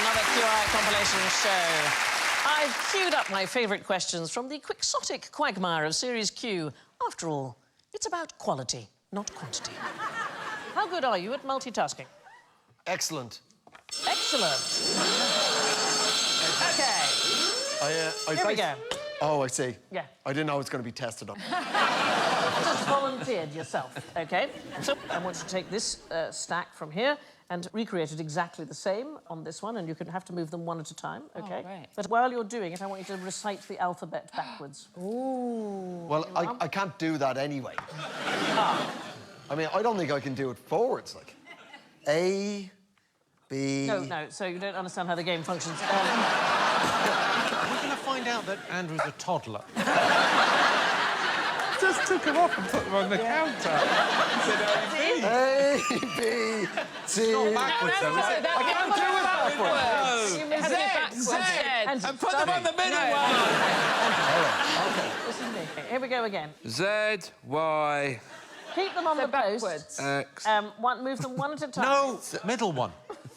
another QI compilation show. I've queued up my favourite questions from the quixotic quagmire of Series Q. After all, it's about quality, not quantity. How good are you at multitasking? Excellent. Excellent. OK. Here we go. Oh, I see. Yeah. I didn't know it was going to be tested on. Just volunteered yourself, OK? So I want you to take this stack from here and recreate it exactly the same on this one, and you can have to move them one at a time, OK? Oh, right. But while you're doing it, I want you to recite the alphabet backwards. Ooh. Well, I can't do that anyway. I mean, I don't think I can do it forwards, like. A, B... No, so you don't understand how the game functions. We're going to find out that Andrew's a toddler. Just took them off and put them on the counter. A, B, C... Not backwards, though, is it? I can't do it backwards. You must do it backwards. And put them on the middle one. OK, listen to me. Here we go again. Z, Y... Keep them on the post. backwards. X... Move them one at a time. No, middle one.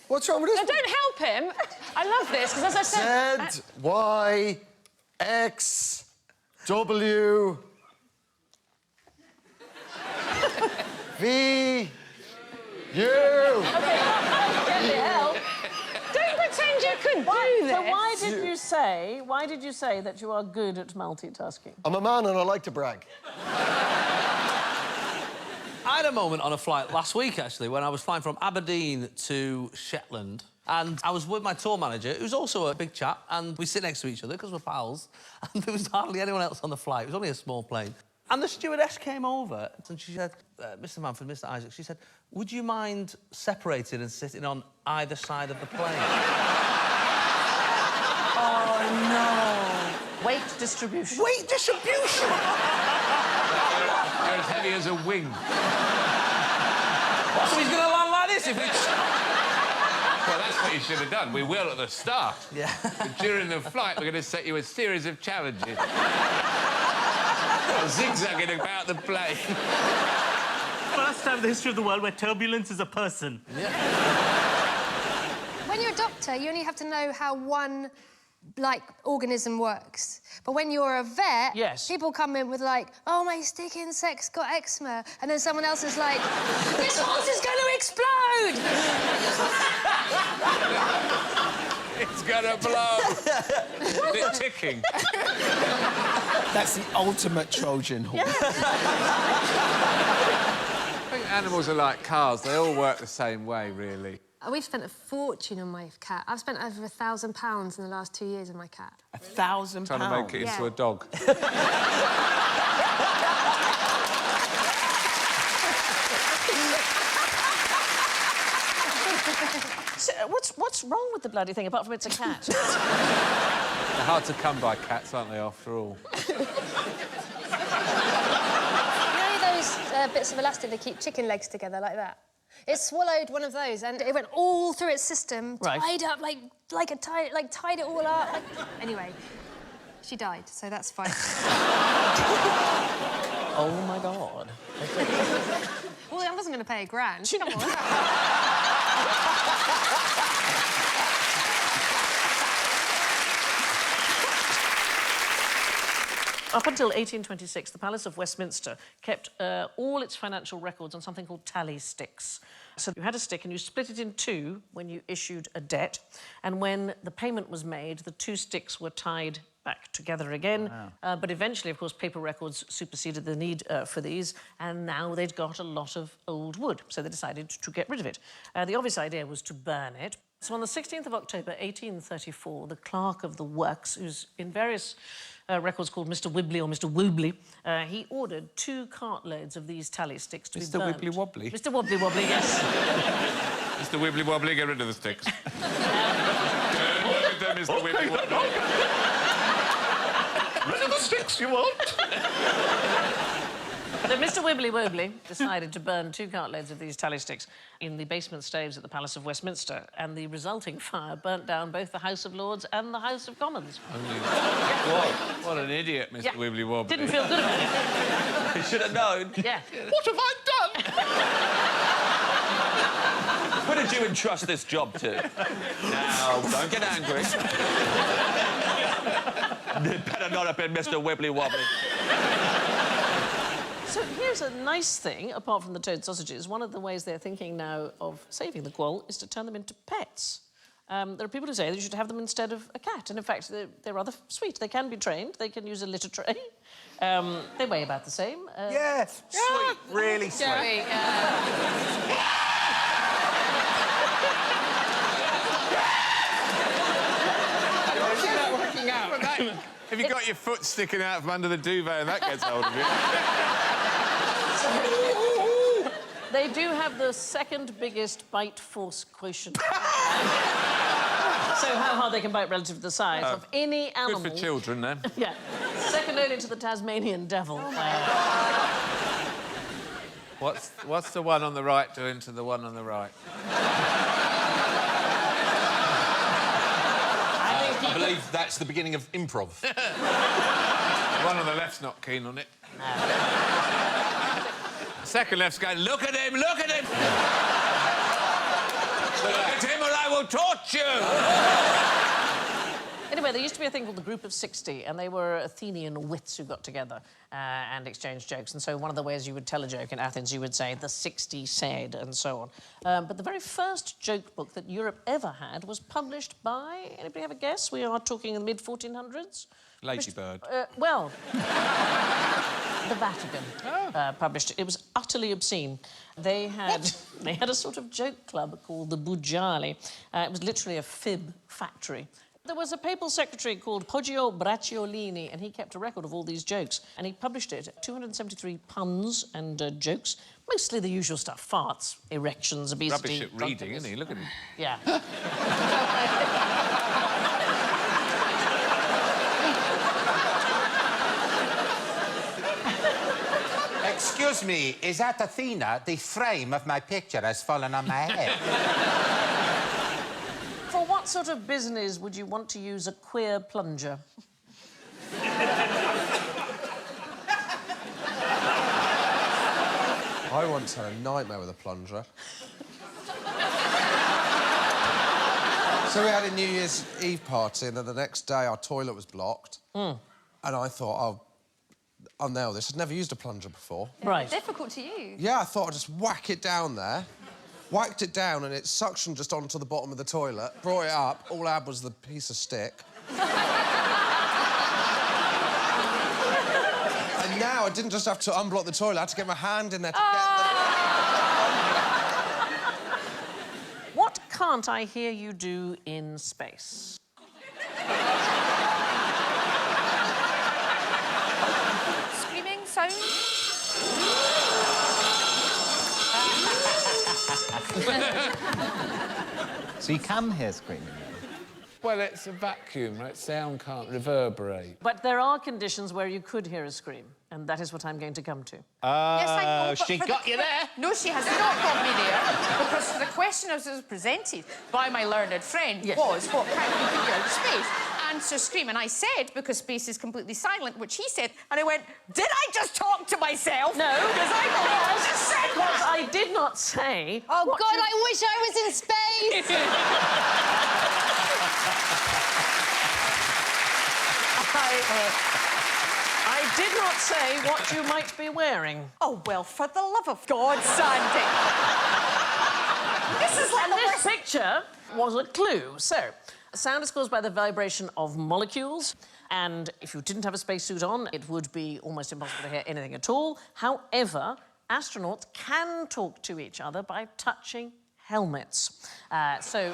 What's wrong with this? No, don't help him. I love this, because as I said... Z, Y, X, W... V... U... OK, help. Don't pretend you could do this. So why did you say that you are good at multitasking? I'm a man and I like to brag. I had a moment on a flight last week, actually, when I was flying from Aberdeen to Shetland, and I was with my tour manager, who's also a big chap, and we sit next to each other because we're pals, and there was hardly anyone else on the flight. It was only a small plane. And the stewardess came over, and she said, Mr. Manford, Mr. Isaac, she said, would you mind separating and sitting on either side of the plane? Oh, no. Weight distribution. Weight distribution! They're as heavy as a wing. So he's going to land like this if it's... Well, that's what you should have done. We will at the start. Yeah. But during the flight, we're going to set you a series of challenges. Zigzagging about the plane. First time in the history of the world where turbulence is a person. Yeah. When you're a doctor, you only have to know how one, organism works. But when you're a vet, yes, people come in with, oh, my stick insect's got eczema. And then someone else is like, this horse is going to explode! It's gonna blow. Is it ticking? That's the ultimate Trojan horse. I think animals are like cars. They all work the same way, really. We've spent a fortune on my cat. I've spent over £1,000 in the last 2 years on my cat. £1,000? Trying to make it into a dog. So, what's wrong with the bloody thing, apart from it's a cat? They're hard to come by, cats, aren't they, after all? You know those bits of elastic that keep chicken legs together like that? It swallowed one of those and it went all through its system, tied up tied it all up. Anyway, she died, so that's fine. Oh my God. Well, I wasn't going to pay £1,000. Come on. Up until 1826, the Palace of Westminster kept all its financial records on something called tally sticks. So you had a stick and you split it in two when you issued a debt, and when the payment was made, the two sticks were tied back together again. Wow. But eventually, of course, paper records superseded the need for these, and now they'd got a lot of old wood, so they decided to get rid of it. The obvious idea was to burn it. So on the 16th of October, 1834, the clerk of the works, who's in various records called Mr. Wibbly or Mr. Woobley, he ordered 2 cartloads of these tally sticks to be burnt. Mr. Wibbly Wobbly? Mr. Wobbly Wobbly, yes. Mr. Wibbly Wobbly, get rid of the sticks. Don't work with them, Mr. Wibbly Wobbly. Rid of the sticks, you want? So Mr. Wibbly Wobbly decided to burn 2 cartloads of these tally sticks in the basement staves at the Palace of Westminster, and the resulting fire burnt down both the House of Lords and the House of Commons. What an idiot, Mr. Wibbly Wobbly. Didn't feel good about it. He should have known. Yeah. What have I done? Put did you entrust this job to? Now, don't get angry. It better not have been Mr. Wibbly Wobbly. So here's a nice thing, apart from the toad sausages. One of the ways they're thinking now of saving the quoll is to turn them into pets. There are people who say that you should have them instead of a cat, and in fact, they're rather sweet. They can be trained. They can use a litter tray. They weigh about the same. Yeah, sweet, really sweet. Joey, Working out. Have you got your foot sticking out from under the duvet and that gets hold of you? They do have the second biggest bite force quotient. So how hard they can bite relative to the size of any animal. Good for children, then. Yeah. Second only to the Tasmanian devil. What's the one on the right doing to the one on the right? I believe that's the beginning of improv. The one on the left's not keen on it. The second left's going, look at him, look at him! Look at him or I will torch you! Anyway, there used to be a thing called the Group of 60, and they were Athenian wits who got together and exchanged jokes. And so one of the ways you would tell a joke in Athens, you would say, the 60 said, and so on. But the very first joke book that Europe ever had was published by, anybody have a guess? We are talking in the mid-1400s. Ladybird. Well, the Vatican published it. It was utterly obscene. They had a sort of joke club called the Bugiali. It was literally a fib factory. There was a papal secretary called Poggio Bracciolini, and he kept a record of all these jokes. And he published it, 273 puns and jokes, mostly the usual stuff, farts, erections, obesity... Rubbish at reading, isn't he? Look at him. Yeah. Excuse me, is that Athena? The frame of my picture has fallen on my head. For what sort of business would you want to use a queer plunger? I once had a nightmare with a plunger. So we had a New Year's Eve party, and then the next day our toilet was blocked. And I thought, oh, I'll nail this. I'd never used a plunger before. Right. Difficult to use. Yeah, I thought I'd just whack it down there. Whacked it down, and it suctioned just onto the bottom of the toilet. Brought it up. All I had was the piece of stick. And now I didn't just have to unblock the toilet, I had to get my hand in there to get What can't I hear you do in space? screaming sound. So you can hear screaming? Well, it's a vacuum, right? Sound can't reverberate. But there are conditions where you could hear a scream, and that is what I'm going to come to. Yes, I know, but she for got you there. No, she has not got me there, because the question as it was presented by my learned friend was, what can you hear in space? Answer scream, and I said, because space is completely silent, which he said, and I went, did I just talk to myself? No, because I thought I just said Because that. I did not say... Oh, God, I wish I was in space! I did not say what you might be wearing. Oh, well, for the love of God, Sandy. This is like And this picture was a clue. So, sound is caused by the vibration of molecules, and if you didn't have a spacesuit on, it would be almost impossible to hear anything at all. However, astronauts can talk to each other by touching helmets. So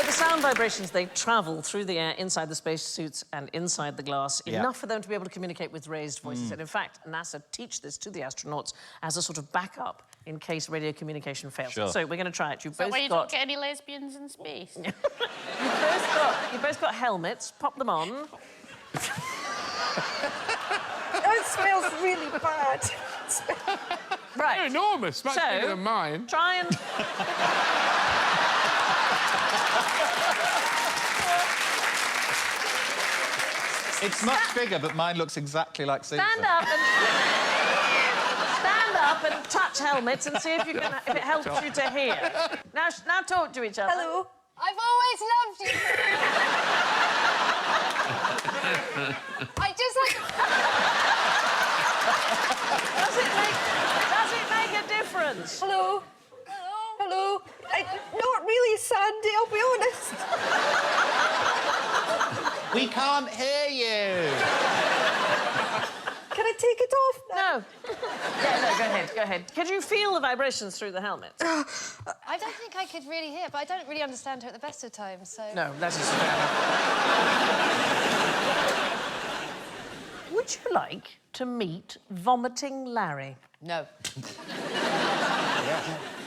the sound vibrations, they travel through the air inside the spacesuits and inside the glass, enough for them to be able to communicate with raised voices. And in fact, NASA teach this to the astronauts as a sort of backup in case radio communication fails. Sure. So we're going to try it. Is that why you don't get any lesbians in space? You've both got helmets. Pop them on. It smells really bad. Right. They're enormous, much bigger than mine. Try and... It's much bigger, but mine looks exactly like Caesar. Stand up and touch helmets and see if it helps you to hear. Now talk to each other. Hello. I've always loved you. I just like... Does it make a difference? Hello. Hello. Hello. Not really, Sandy, I'll be honest. We can't hear you. Can I take it off now? No. Yeah, no, go ahead. Could you feel the vibrations through the helmet? I don't think I could really hear, but I don't really understand her at the best of times, so... No, that is fair enough. Would you like to meet Vomiting Larry? No.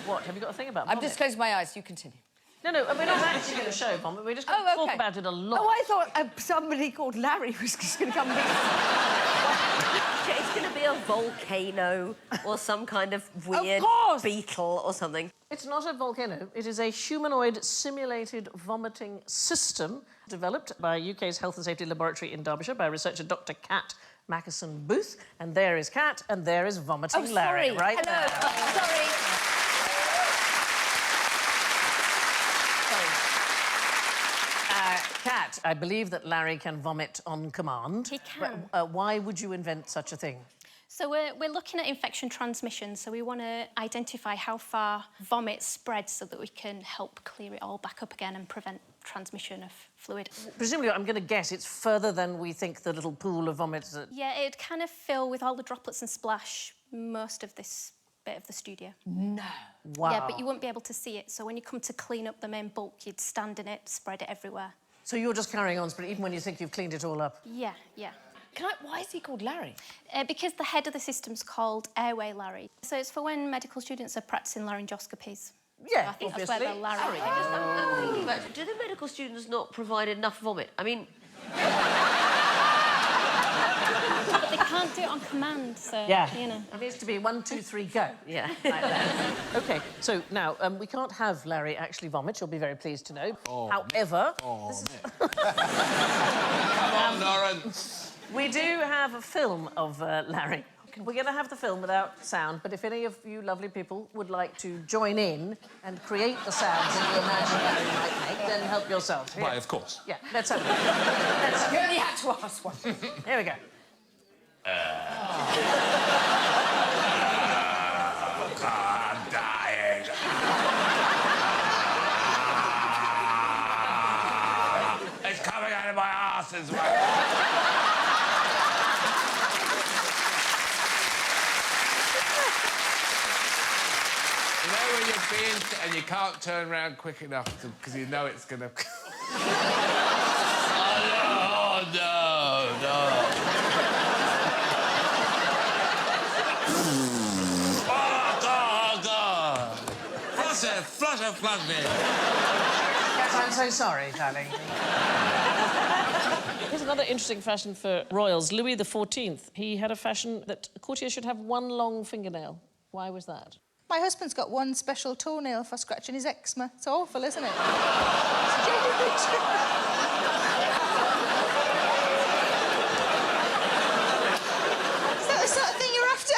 What, have you got a thing about I'm vomit? just closing my eyes. You continue. No, we're not actually going to show vomit. We're just going to talk about it a lot. Oh, I thought somebody called Larry was just going to come meet us. It's going to be a volcano or some kind of weird beetle or something. It's not a volcano. It is a humanoid simulated vomiting system developed by UK's Health and Safety Laboratory in Derbyshire by researcher Dr. Kat Mackeson Booth. And there is Kat, and there is Vomiting Larry, right Hello. there. Sorry. Kat, I believe that Larry can vomit on command. He can. Why would you invent such a thing? So we're looking at infection transmission, so we want to identify how far vomit spreads so that we can help clear it all back up again and prevent transmission of fluid. Presumably, I'm going to guess it's further than we think the little pool of vomit... Yeah, it'd kind of fill with all the droplets and splash most of this bit of the studio. No. Wow. Yeah, but you wouldn't be able to see it, so when you come to clean up the main bulk, you'd stand in it, spread it everywhere. So you're just carrying on, but even when you think you've cleaned it all up? Yeah. Why is he called Larry? Because the head of the system's called Airway Larry. So it's for when medical students are practicing laryngoscopies. Yeah, so I think obviously. that's where the Larry... I'm thinking about it. Do the medical students not provide enough vomit? I mean... But they can't do it on command, so, you know. It needs to be 1, 2, 3, go. Yeah. Like that. OK, so now, we can't have Larry actually vomit, you'll be very pleased to know. However... Come on, Lawrence. We do have a film of Larry. We're going to have the film without sound, but if any of you lovely people would like to join in and create the sounds that you imagine Larry might make, then help yourselves. Why, of course. Yeah, let's have it. You only had to ask one. Here we go. I'm dying. It's coming out of my arse as well. You know when you're being... and you can't turn around quick enough because you know it's going to... Oh, no. Oh, God. Flush me. Yes, I'm so sorry, darling. Here's another interesting fashion for royals. Louis XIV, he had a fashion that courtiers should have one long fingernail. Why was that? My husband's got one special toenail for scratching his eczema. It's awful, isn't it? Is that the sort of thing you're after?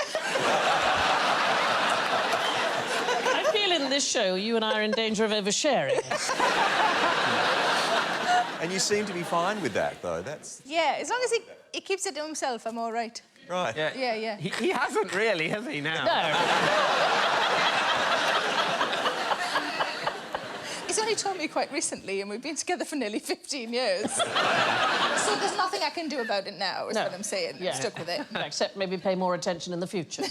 I feel in this show you and I are in danger of oversharing. And you seem to be fine with that, though. That's... Yeah, as long as he keeps it to himself, I'm all right. Right. Yeah. He hasn't really, has he, now? No. He's only told me quite recently, and we've been together for nearly 15 years. So there's nothing I can do about it now, is what I'm saying. Yeah. I'm stuck with it. Except maybe pay more attention in the future.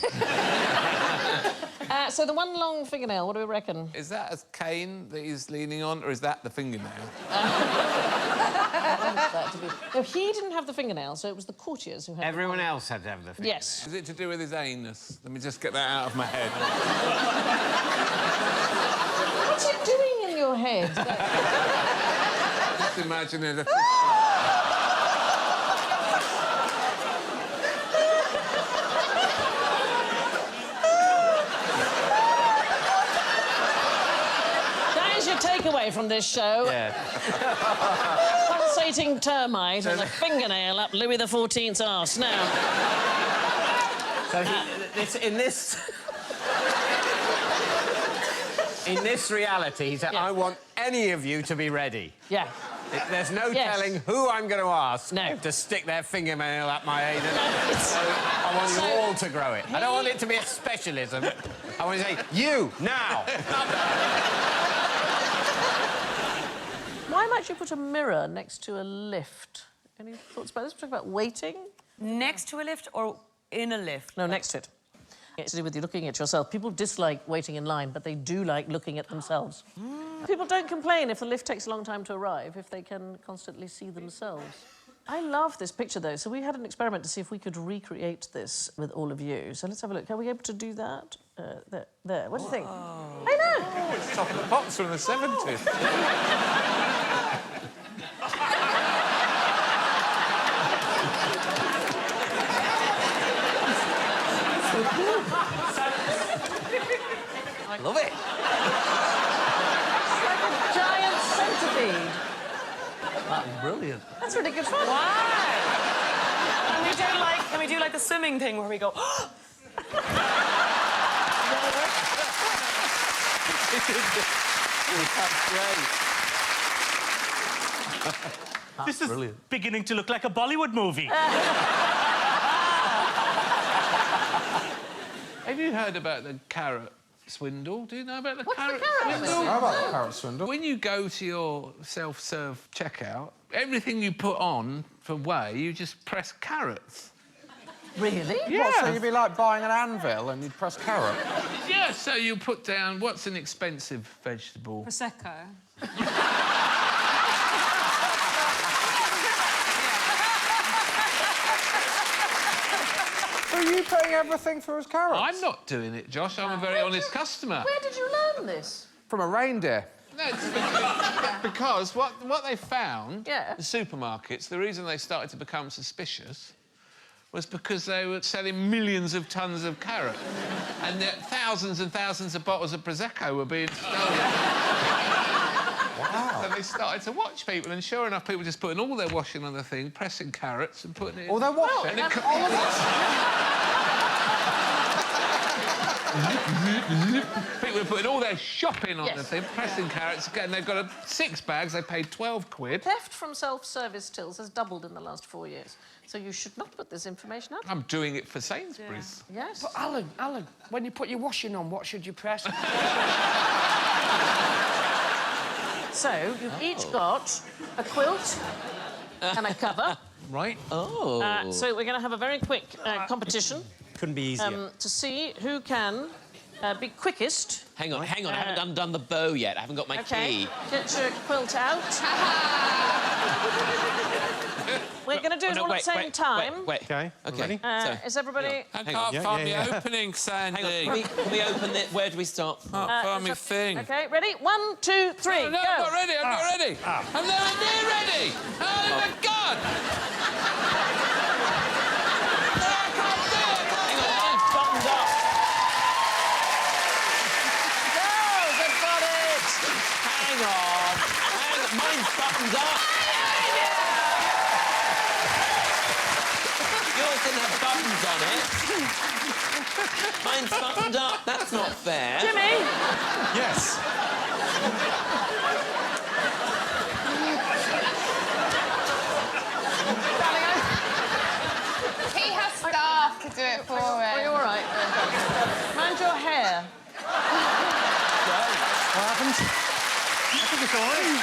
So the one long fingernail, what do we reckon? Is that a cane that he's leaning on, or is that the fingernail? No, he didn't have the fingernail, so it was the courtiers who had... Everyone else had to have the fingernail. Yes. Is it to do with his anus? Let me just get that out of my head. What's it doing in your head? Just imagine it. That is your takeaway from this show. Yeah. pulsating termite and a fingernail up Louis XIV's arse. Now... So in this reality, he said, I want any of you to be ready. Yeah. There's no telling who I'm going to ask to stick their fingernail up my anus. So I want you all to grow it. I don't want it to be a specialism. I want to say, you, now. Why might you put a mirror next to a lift? Any thoughts about this? We're talking about waiting? Next to a lift or in a lift? No, next to it. It's to do with you looking at yourself. People dislike waiting in line, but they do like looking at themselves. People don't complain if the lift takes a long time to arrive, if they can constantly see themselves. I love this picture, though, so we had an experiment to see if we could recreate this with all of you. So let's have a look. Are we able to do that? There. What do you think? I know! Oh, it's top of the pops from the 70s. I love it. It's like a giant centipede. That is brilliant. That's really good fun. Wow! Can we do like the swimming thing where we go... That's great. This is brilliant. beginning to look like a Bollywood movie. Have you heard about the carrot swindle? Do you know about the carrot swindle? I know about the carrot swindle. When you go to your self-serve checkout, everything you put on for whey, you just press carrots. Really? Yeah. What, so you'd be like buying an anvil and you'd press carrot? Yeah, so you put down, what's an expensive vegetable? Prosecco. Are you paying everything for his carrots? I'm not doing it, Josh. I'm a very honest customer. Where did you learn this? From a reindeer. No, because what they found, Yeah. the supermarkets, the reason they started to become suspicious was because they were selling millions of tons of carrot and that thousands and thousands of bottles of Prosecco were being stolen. Wow. So they started to watch people, and sure enough, people just putting all their washing on the thing, pressing carrots and putting it in. All their washing? And it people were putting all their shopping on the thing, pressing carrots, and they've got 6 bags, they paid 12 quid. Theft from self-service tills has doubled in the last 4 years. So you should not put this information out. I'm doing it for Sainsbury's. Yeah. Yes. But Alan, when you put your washing on, what should you press? So you've each got a quilt and a cover. Right. Oh. So we're going to have a very quick competition. Couldn't be easier. To see who can be quickest. Hang on. I haven't done the bow yet. I haven't got my key. Get your quilt out. We're going to do it all at the same time. Wait. OK, OK. Is everybody... I can't find the opening, Sandy. Hang on, can we open it? Where do we start? Can't find my thing. OK, ready? 1, 2, 3, No, go. I'm not ready, I'm not ready. I'm nowhere near ready. Oh, my God. Buttoned up. Go, they've got it. Hang on. Mine's buttoned up. Yours didn't have buttons on it. Mine's buttoned up. That's not fair. Jimmy. Yes. He has staff to do it for him. Are you all right? Mind your hair. What happened? I think it's all right.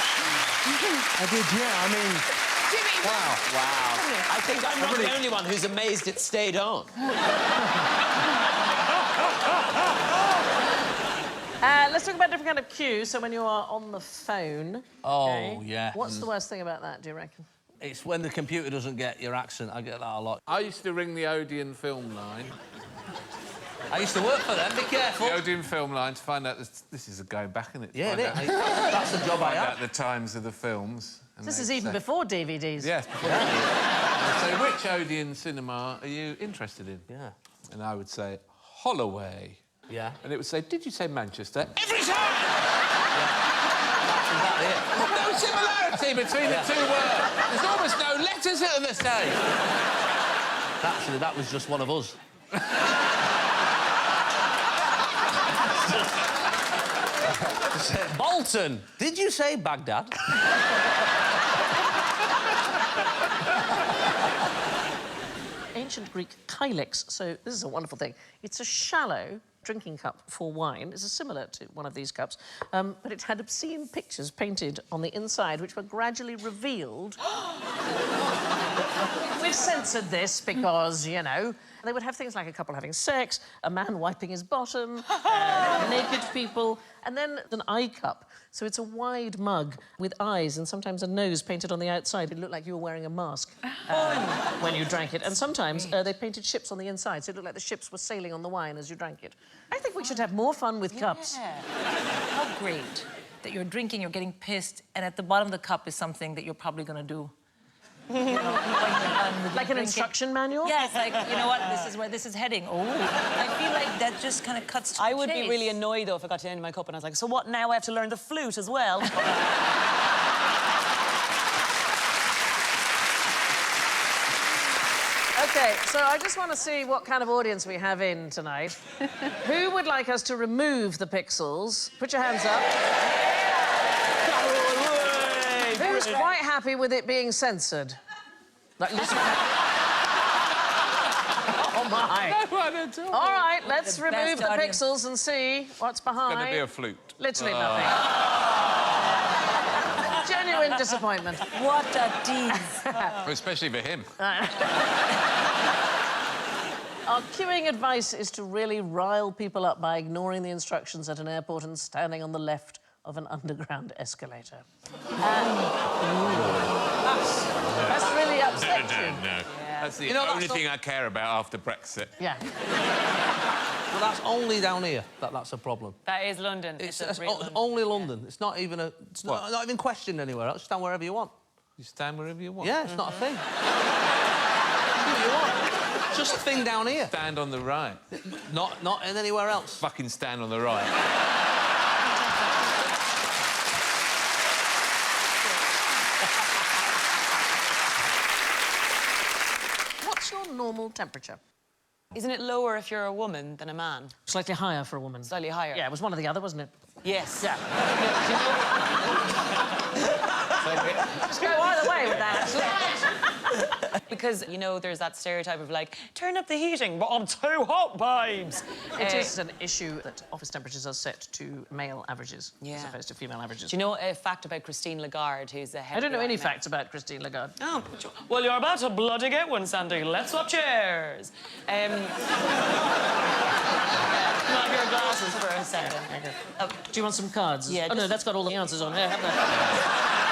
I did, yeah. I mean... Jimmy, Wow. I think I'm not the only one who's amazed it stayed on. Let's talk about different kind of cues. So when you are on the phone... Oh, yeah. What's the worst thing about that, do you reckon? It's when the computer doesn't get your accent. I get that a lot. I used to ring the Odeon film line. I used to work for them. Be careful. The Odeon film line to find out... This is going back, isn't it? Yeah, it is. That's the job I Find had. out the times of the films. This is even before DVDs. Yes, before DVDs. So which Odeon cinema are you interested in? Yeah. And I would say Holloway. Yeah. And it would say, did you say Manchester? Every time! That's exactly it. That was similarity between the two words. There's almost no letters that are the same. Actually, that was just one of us. Bolton, did you say Baghdad? Ancient Greek kylix. So this is a wonderful thing. It's a shallow drinking cup for wine. It's similar to one of these cups, but it had obscene pictures painted on the inside, which were gradually revealed. We've censored this because, you know, they would have things like a couple having sex, a man wiping his bottom, naked people, and then an eye cup. So it's a wide mug with eyes and sometimes a nose painted on the outside. It looked like you were wearing a mask when you drank it. And sometimes they painted ships on the inside, so it looked like the ships were sailing on the wine as you drank it. I think we should have more fun with cups. How great that you're drinking, you're getting pissed, and at the bottom of the cup is something that you're probably going to do. You know, when you're done with like an instruction manual? Yes, like, you know what, this is where this is heading. Oh, I feel like that just kind of cuts to I would chase. be really annoyed, though, if I got to the end of my cup and I was like, so what, now I have to learn the flute as well? OK, so I just want to see what kind of audience we have in tonight. Who would like us to remove the pixels? Put your hands up. Who's quite happy with it being censored? Like, listen. Oh, my. No one at all. All right, let's The remove best the audience. pixels and see what's behind. It's going to be a flute. Literally nothing. Genuine disappointment. What a tease. Especially for him. Our queuing advice is to really rile people up by ignoring the instructions at an airport and standing on the left of an underground escalator. That's really upset you. No. That's the You know, only that's thing I care about after Brexit. Yeah. Well, that's only down here that's a problem. That is London. It's only London. It's not even a... It's not even questioned anywhere else. Stand wherever you want. You stand wherever you want? Yeah, it's not a thing. Do what you want. It's just a thing down here. Stand on the right. Not in anywhere else. Fucking stand on the right. What's your normal temperature? Isn't it lower if you're a woman than a man? Slightly higher for a woman. Slightly higher? Yeah, it was one or the other, wasn't it? Yes. Yeah. Just go either way with that. Because, you know, there's that stereotype of, like, turn up the heating, but I'm too hot, babes. It is an issue that office temperatures are set to male averages as opposed to female averages. Do you know a fact about Christine Lagarde, who's the head I don't know of the any IMF? facts about Christine Lagarde. Oh, well, you're about to bloody get one, Sandy. Let's swap chairs. Can I have your glasses for a second? Do you want some cards? Yeah. Oh, no, that's got all the answers on here. Have that.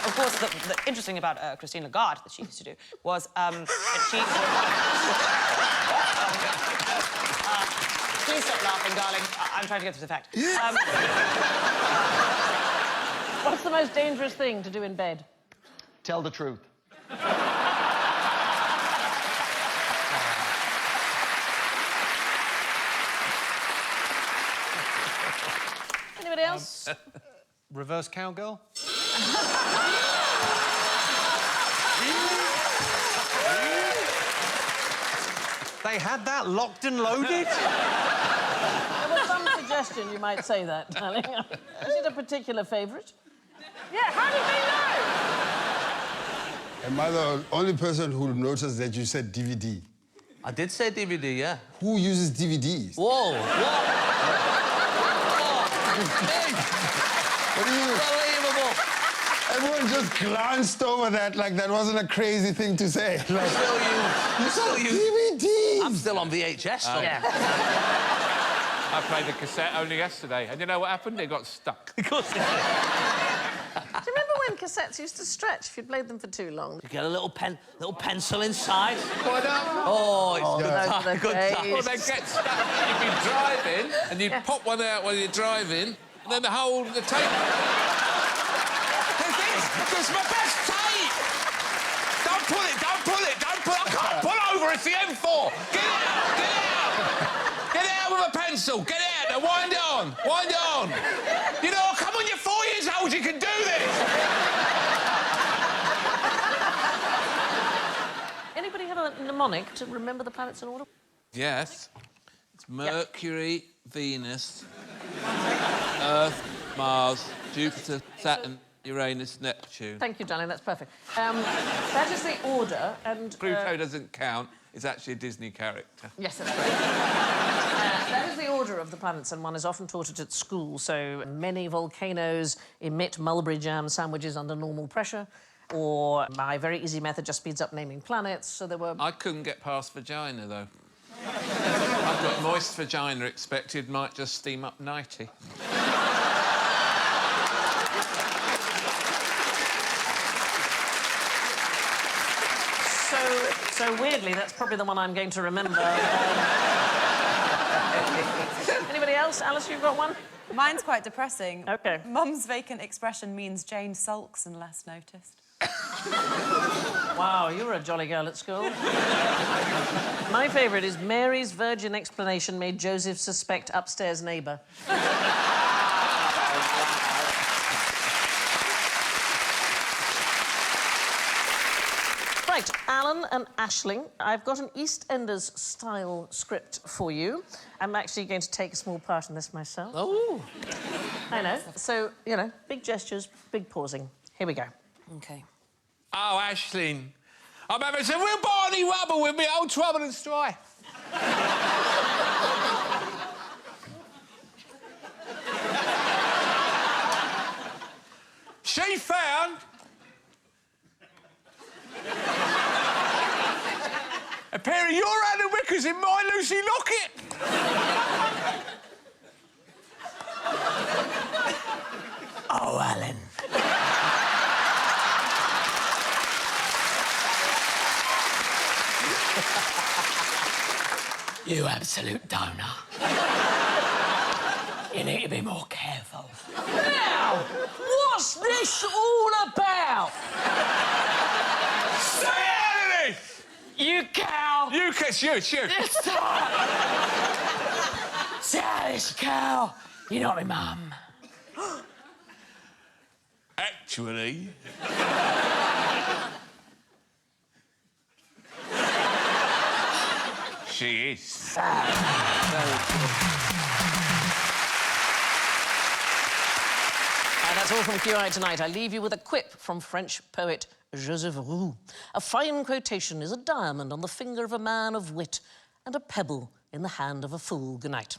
Of course, the interesting about Christine Lagarde that she used to do was that she... please stop laughing, darling. I'm trying to get to the fact. What's the most dangerous thing to do in bed? Tell the truth. Anybody else? Reverse cowgirl? They had that locked and loaded? There was some suggestion you might say that, darling. Is it a particular favourite? Yeah, how did they know? Am I the only person who noticed that you said DVD? I did say DVD, yeah. Who uses DVDs? Whoa! What? What do you... Unbelievable! Everyone just glanced over that like that wasn't a crazy thing to say. Like, You still use DVDs! I'm still on VHS, so... Yeah. I played the cassette only yesterday, and you know what happened? It got stuck. Do you remember when cassettes used to stretch if you played them for too long? You get a little pencil inside. Why not? Oh, it's good those time, were the good days. time. Well, they get stuck. You'd be driving, and you'd pop one out while you're driving, and then the tape... It's my best tape! Don't pull it, don't pull it, don't pull it! I can't pull over, it's the M4! Get out, get out! Get out with a pencil, get out! Now wind it on. Wind it on. You know, come on, you're 4 years old. You can do this. Anybody have a mnemonic to remember the planets in order? Yes. It's Mercury, Venus, Earth, Mars, Jupiter, Saturn, Uranus, Neptune. Thank you, darling. That's perfect. That is the order, and... Pluto doesn't count. It's actually a Disney character. Yes, that's right. That is the order of the planets, and one is often taught it at school. So many volcanoes emit mulberry jam sandwiches under normal pressure, or my very easy method just speeds up naming planets. So there were... I couldn't get past vagina, though. I've got moist vagina expected, might just steam up 90. So weirdly, that's probably the one I'm going to remember. Anybody else? Alice, you've got one? Mine's quite depressing. OK. Mum's vacant expression means Jane sulks unless noticed. Wow, you were a jolly girl at school. My favourite is Mary's virgin explanation made Joseph suspect upstairs neighbour. Right, Alan and Aisling, I've got an EastEnders-style script for you. I'm actually going to take a small part in this myself. Oh. I know. So, you know, big gestures, big pausing. Here we go. OK. Oh, Aisling, I'm having some real barney rubble with me old trouble and strife. She found a pair of your Anna Wickers in my Lucy locket. Oh, Alan. You absolute donor. You need to be more careful. Now, what's this all about? Stay out of this! You cow! You kiss you. See how this cow? You're not my mum. Actually... she is. And that's all from QI tonight. I leave you with a quip from French poet Joseph Roux. A fine quotation is a diamond on the finger of a man of wit and a pebble in the hand of a fool. Good night.